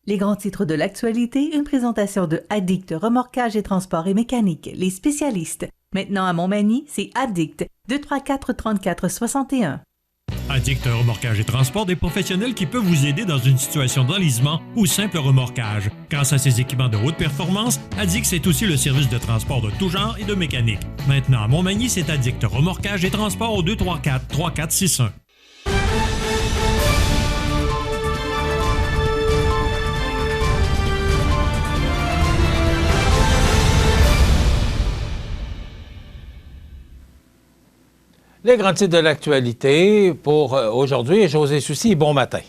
Les grands titres de l'actualité, une présentation de Addict Remorquage et Transport et Mécanique, les spécialistes. Maintenant à Montmagny, c'est Addict, 234-34-61. Addict Remorquage et Transport, des professionnels qui peuvent vous aider dans une situation d'enlisement ou simple remorquage. Grâce à ses équipements de haute performance, Addict, c'est aussi le service de transport de tout genre et de mécanique. Maintenant à Montmagny, c'est Addict Remorquage et Transport au 234-3461. Les grands titres de l'actualité pour aujourd'hui. José Soucy, bon matin.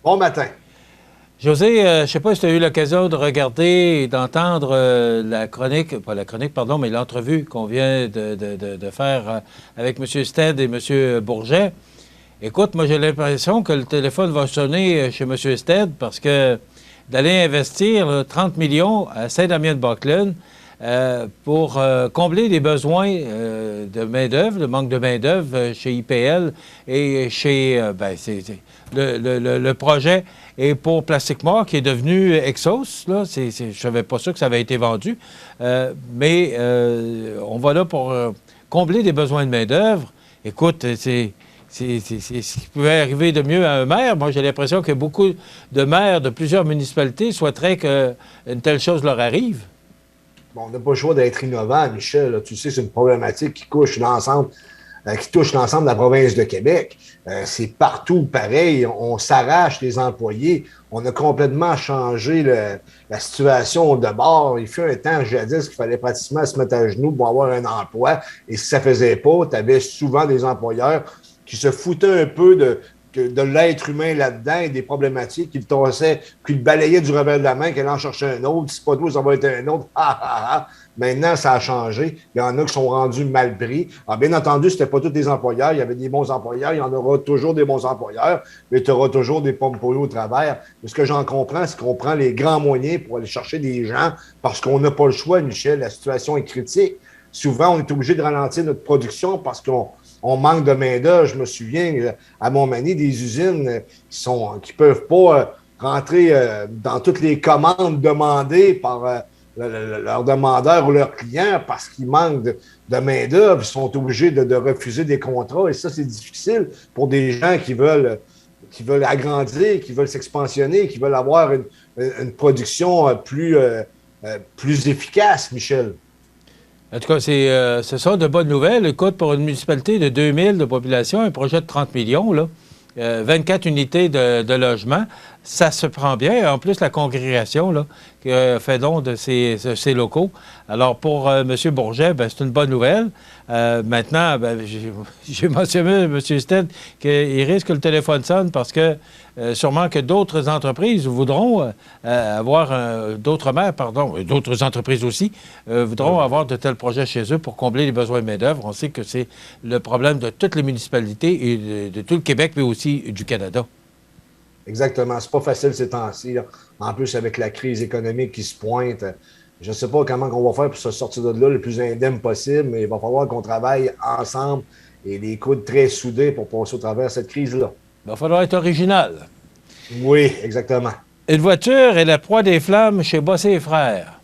Bon matin. José, je ne sais pas si tu as eu l'occasion de regarder et d'entendre la chronique, pas la chronique, pardon, mais l'entrevue qu'on vient de faire avec M. Stead et M. Bourget. Écoute, moi j'ai l'impression que le téléphone va sonner chez M. Stead parce que d'aller investir 30 millions à Saint-Damien-de-Buckland, pour combler les besoins de main-d'œuvre, le manque de main-d'œuvre chez IPL et chez le projet est pour Plastic Mart qui est devenu Exos. Là, je ne savais pas ça que ça avait été vendu, mais on va là pour combler des besoins de main-d'œuvre. Écoute, c'est ce qui pouvait arriver de mieux à un maire. Moi, j'ai l'impression que beaucoup de maires de plusieurs municipalités souhaiteraient qu'une telle chose leur arrive. Bon, on n'a pas le choix d'être innovant, Michel. Là, tu sais, c'est une problématique qui touche l'ensemble de la province de Québec. C'est partout pareil. On s'arrache les employés. On a complètement changé la situation de bord. Il fut un temps, jadis, qu'il fallait pratiquement se mettre à genoux pour avoir un emploi. Et si ça ne faisait pas, tu avais souvent des employeurs qui se foutaient un peu de l'être humain là-dedans et des problématiques qu'il tossaient, qu'il balayait du revers de la main, qu'il en cherchait un autre. Si c'est pas toi, ça va être un autre. Maintenant, ça a changé. Il y en a qui sont rendus mal pris. Alors, bien entendu, c'était pas tous les employeurs. Il y avait des bons employeurs. Il y en aura toujours des bons employeurs, mais tu auras toujours des pommes pour au travers. Mais ce que j'en comprends, c'est qu'on prend les grands moyens pour aller chercher des gens parce qu'on n'a pas le choix, Michel. La situation est critique. Souvent, on est obligé de ralentir notre production parce qu'on manque de main-d'œuvre. Je me souviens, à Montmagny, des usines qui peuvent pas rentrer dans toutes les commandes demandées par leurs demandeurs ou leurs clients parce qu'ils manquent de main-d'œuvre. Ils sont obligés de refuser des contrats. Et ça, c'est difficile pour des gens qui veulent agrandir, qui veulent s'expansionner, qui veulent avoir une production plus efficace, Michel. En tout cas, ce sont de bonnes nouvelles. Écoute, pour une municipalité de 2000 de population, un projet de 30 millions, là, 24 unités de logement, ça se prend bien. En plus, la congrégation là, qui fait don de ces locaux. Alors, pour M. Bourget, c'est une bonne nouvelle. Maintenant, j'ai mentionné à M. Stead qu'il risque que le téléphone sonne parce que sûrement que d'autres entreprises voudront d'autres maires, et d'autres entreprises aussi, voudront avoir de tels projets chez eux pour combler les besoins de main-d'œuvre. On sait que c'est le problème de toutes les municipalités et de tout le Québec, mais aussi du Canada. Exactement. C'est pas facile ces temps-ci. Là. En plus, avec la crise économique qui se pointe, je ne sais pas comment on va faire pour se sortir de là le plus indemne possible, mais il va falloir qu'on travaille ensemble et les coudes très soudés pour passer au travers de cette crise-là. Il va falloir être original. Oui, exactement. Une voiture est la proie des flammes chez Bossé et Frères.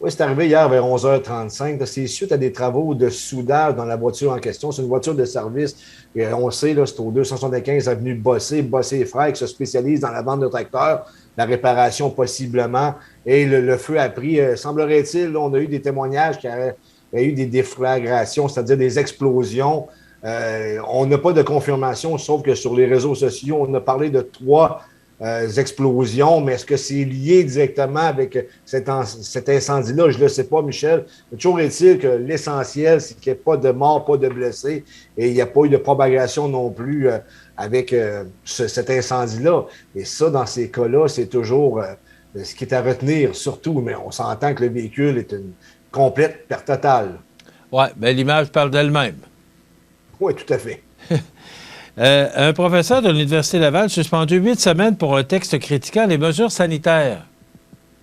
Oui, c'est arrivé hier vers 11h35. C'est suite à des travaux de soudage dans la voiture en question. C'est une voiture de service. Et on sait, là, c'est au 275 avenue Bossé et Frères qui se spécialise dans la vente de tracteurs, la réparation possiblement. Et le feu a pris, semblerait-il, là, on a eu des témoignages qu'il y a eu des déflagrations, c'est-à-dire des explosions. On n'a pas de confirmation, sauf que sur les réseaux sociaux, on a parlé de 3 explosions, mais est-ce que c'est lié directement avec cet incendie-là? Je ne le sais pas, Michel. Mais toujours est-il que l'essentiel, c'est qu'il n'y ait pas de morts, pas de blessés, et il n'y a pas eu de propagation non plus avec cet incendie-là. Et ça, dans ces cas-là, c'est toujours ce qui est à retenir, surtout, mais on s'entend que le véhicule est une complète perte totale. Oui, bien l'image parle d'elle-même. Oui, tout à fait. Un professeur de l'Université Laval suspendu 8 semaines pour un texte critiquant les mesures sanitaires.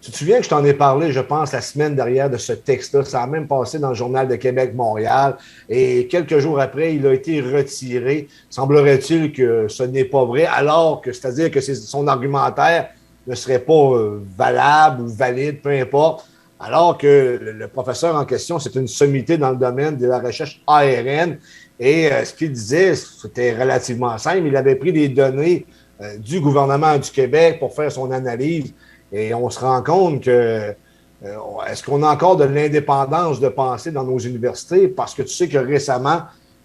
Tu te souviens que je t'en ai parlé, je pense, la semaine dernière de ce texte-là. Ça a même passé dans le Journal de Québec-Montréal. Et quelques jours après, il a été retiré. Semblerait-il que ce n'est pas vrai, alors que, c'est-à-dire que son argumentaire ne serait pas valable ou valide, peu importe. Alors que le professeur en question, c'est une sommité dans le domaine de la recherche ARN. Et ce qu'il disait, c'était relativement simple. Il avait pris des données du gouvernement du Québec pour faire son analyse. Et on se rend compte que est-ce qu'on a encore de l'indépendance de penser dans nos universités? Parce que tu sais que récemment,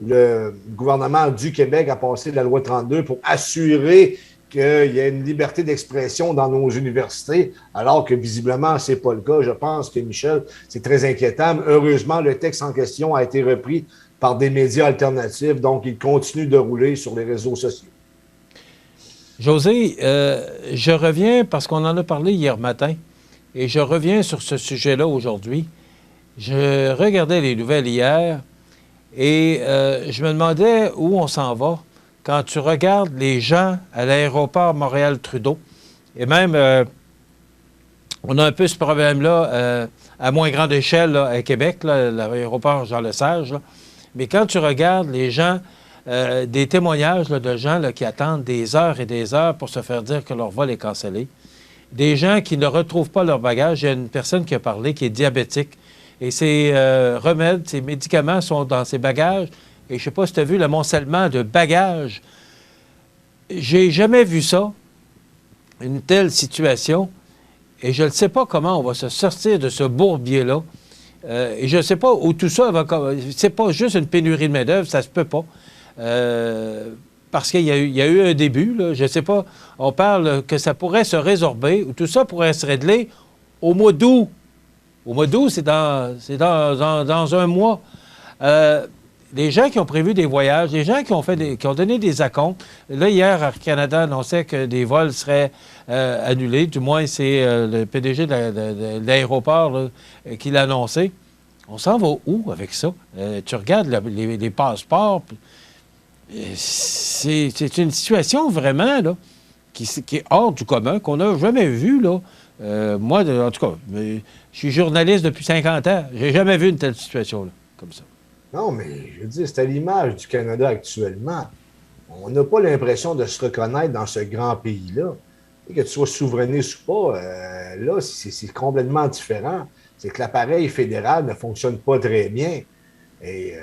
le gouvernement du Québec a passé la loi 32 pour assurer qu'il y ait une liberté d'expression dans nos universités, alors que visiblement, ce n'est pas le cas. Je pense que, Michel, c'est très inquiétant. Heureusement, le texte en question a été repris par des médias alternatifs, donc il continue de rouler sur les réseaux sociaux. José, je reviens parce qu'on en a parlé hier matin et je reviens sur ce sujet-là aujourd'hui. Je regardais les nouvelles hier et je me demandais où on s'en va quand tu regardes les gens à l'aéroport Montréal-Trudeau. Et même, on a un peu ce problème-là à moins grande échelle là, à Québec, là, l'aéroport Jean-Lesage. Là. Mais quand tu regardes les gens, des témoignages là, de gens là, qui attendent des heures et des heures pour se faire dire que leur vol est cancellé, des gens qui ne retrouvent pas leur bagage. Il y a une personne qui a parlé qui est diabétique et ses remèdes, ses médicaments sont dans ses bagages. Et je ne sais pas si tu as vu l'amoncellement de bagages. J'ai jamais vu ça, une telle situation. Et je ne sais pas comment on va se sortir de ce bourbier-là. Et je ne sais pas où tout ça va... C'est pas juste une pénurie de main-d'œuvre, ça se peut pas. Parce qu'il y a eu un début, là, je ne sais pas, on parle que ça pourrait se résorber, ou tout ça pourrait se régler au mois d'août. Au mois d'août, c'est dans un mois. Les gens qui ont prévu des voyages, les gens qui ont donné des acomptes. Là, hier, Air Canada annonçait que des vols seraient annulés. Du moins, c'est le PDG de l'aéroport là, qui l'a annoncé. On s'en va où avec ça? Tu regardes les passeports. C'est une situation vraiment là, qui est hors du commun, qu'on n'a jamais vu. Là. Moi, en tout cas, je suis journaliste depuis 50 ans. J'ai jamais vu une telle situation là, comme ça. Non, mais je veux dire, c'est à l'image du Canada actuellement. On n'a pas l'impression de se reconnaître dans ce grand pays-là. Et que tu sois souverainiste ou pas, là, c'est complètement différent. C'est que l'appareil fédéral ne fonctionne pas très bien. Et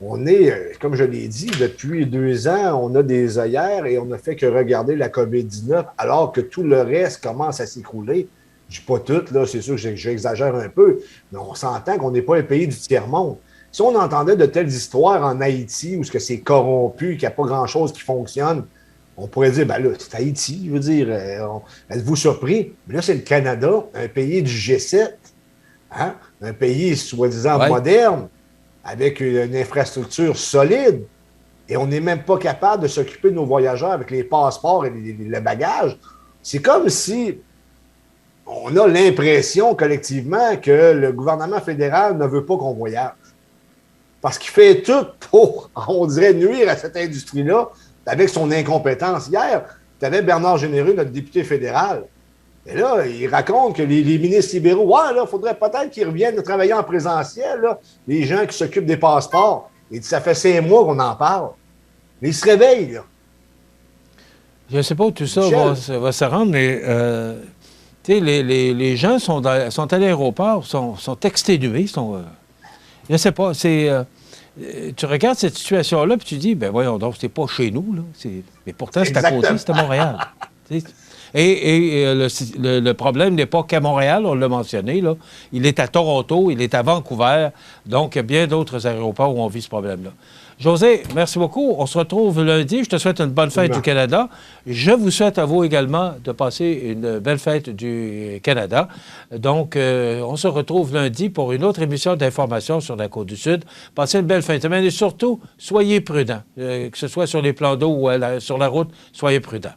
on est, comme je l'ai dit, depuis 2 ans, on a des œillères et on ne fait que regarder la COVID-19 alors que tout le reste commence à s'écrouler. Je ne dis pas tout, là, c'est sûr que j'exagère un peu, mais on s'entend qu'on n'est pas un pays du tiers-monde. Si on entendait de telles histoires en Haïti où c'est corrompu, qu'il n'y a pas grand-chose qui fonctionne, on pourrait dire, ben là, c'est Haïti, je veux dire, êtes-vous surpris? Mais là, c'est le Canada, un pays du G7, hein? Un pays soi-disant moderne, avec une infrastructure solide, et on n'est même pas capable de s'occuper de nos voyageurs avec les passeports et le bagage. C'est comme si on a l'impression collectivement que le gouvernement fédéral ne veut pas qu'on voyage. Parce qu'il fait tout pour, on dirait, nuire à cette industrie-là avec son incompétence. Hier, tu avais Bernard Généreux, notre député fédéral. Et là, il raconte que les ministres libéraux, ouais, là, il faudrait peut-être qu'ils reviennent de travailler en présentiel, là, les gens qui s'occupent des passeports. Et ça fait 5 mois qu'on en parle. Mais ils se réveillent, là. Je ne sais pas où tout ça va se rendre, mais les gens sont à l'aéroport, sont exténués, je ne sais pas, tu regardes cette situation-là, puis tu dis, ben voyons donc, c'est pas chez nous, là. Mais pourtant, c'est à côté, c'est à Montréal. Et le problème n'est pas qu'à Montréal, on l'a mentionné, là. Il est à Toronto, il est à Vancouver, donc il y a bien d'autres aéroports où on vit ce problème-là. José, merci beaucoup. On se retrouve lundi. Je te souhaite une bonne fête du Canada. Je vous souhaite à vous également de passer une belle fête du Canada. Donc, on se retrouve lundi pour une autre émission d'information sur la Côte-du-Sud. Passez une belle fin de semaine et surtout, soyez prudents. Que ce soit sur les plans d'eau ou sur la route, soyez prudents.